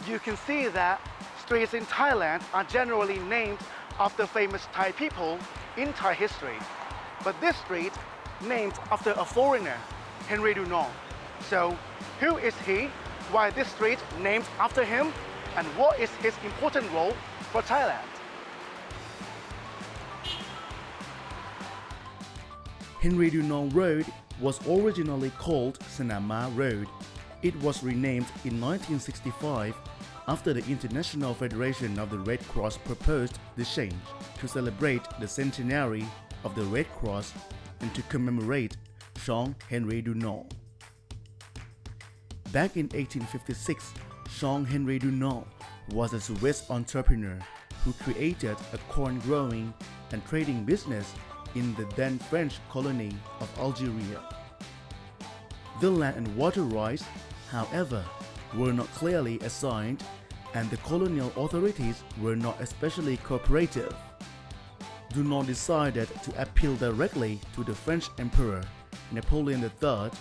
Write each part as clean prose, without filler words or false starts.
you can see that streets in Thailand are generally named after famous Thai people in Thai history. But this street named after a foreigner, Henri Dunant. So who is he, why this street named after him, and what is his important role for Thailand? Henri Dunant Road was originally called Sanama Road. It was renamed in 1965 after the International Federation of the Red Cross proposed the change to celebrate the centenary of the Red Cross and to commemorate Jean-Henri Dunant. Back in 1856, Jean-Henri Dunant was a Swiss entrepreneur who created a corn-growing and trading business in the then French colony of Algeria. The land and water rights, however, were not clearly assigned, and the colonial authorities were not especially cooperative. Dunant decided to appeal directly to the French Emperor Napoleon III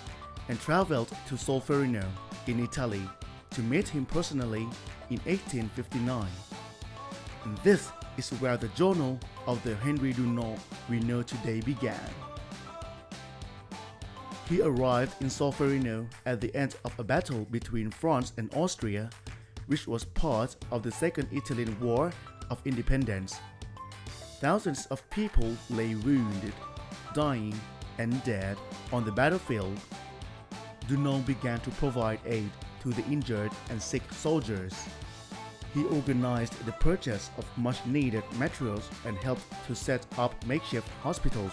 and traveled to Solferino in Italy to meet him personally in 1859. And this is where the journal of the Henri Dunant we know today began. He arrived in Solferino at the end of a battle between France and Austria, which was part of the Second Italian War of Independence. Thousands of people lay wounded, dying, and dead on the battlefield. Dunant began to provide aid to the injured and sick soldiers. He organized the purchase of much-needed materials and helped to set up makeshift hospitals.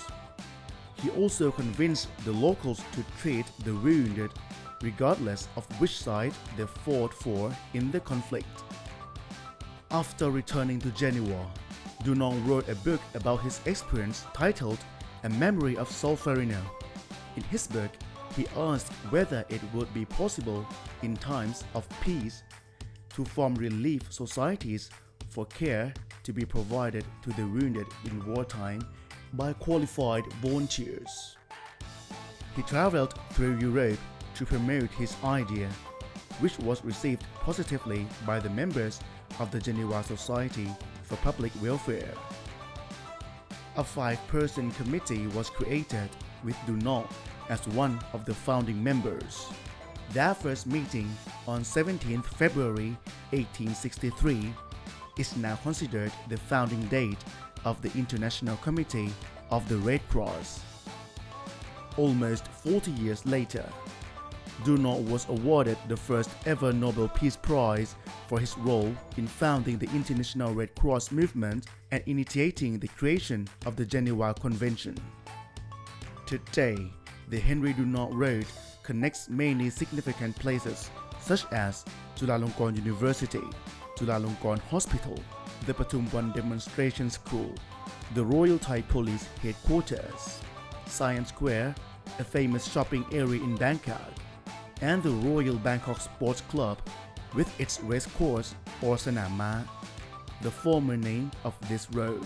He also convinced the locals to treat the wounded regardless of which side they fought for in the conflict. After returning to Genoa, Dunant wrote a book about his experience titled A Memory of Solferino. In his book, he asked whether it would be possible in times of peace to form relief societies for care to be provided to the wounded in wartime by qualified volunteers. He traveled through Europe to promote his idea, which was received positively by the members of the Geneva Society for Public Welfare. A 5-person committee was created with Dunant as one of the founding members. Their first meeting on 17th February 1863 is now considered the founding date of the International Committee of the Red Cross. Almost 40 years later, Dunant was awarded the first ever Nobel Peace Prize for his role in founding the International Red Cross movement and initiating the creation of the Geneva Convention. Today, the Henri Dunant Road connects many significant places such as Chulalongkorn University, Chulalongkorn Hospital, the Pathumwan Demonstration School, the Royal Thai Police Headquarters, Science Square, a famous shopping area in Bangkok, and the Royal Bangkok Sports Club with its race course or Sanama, the former name of this road.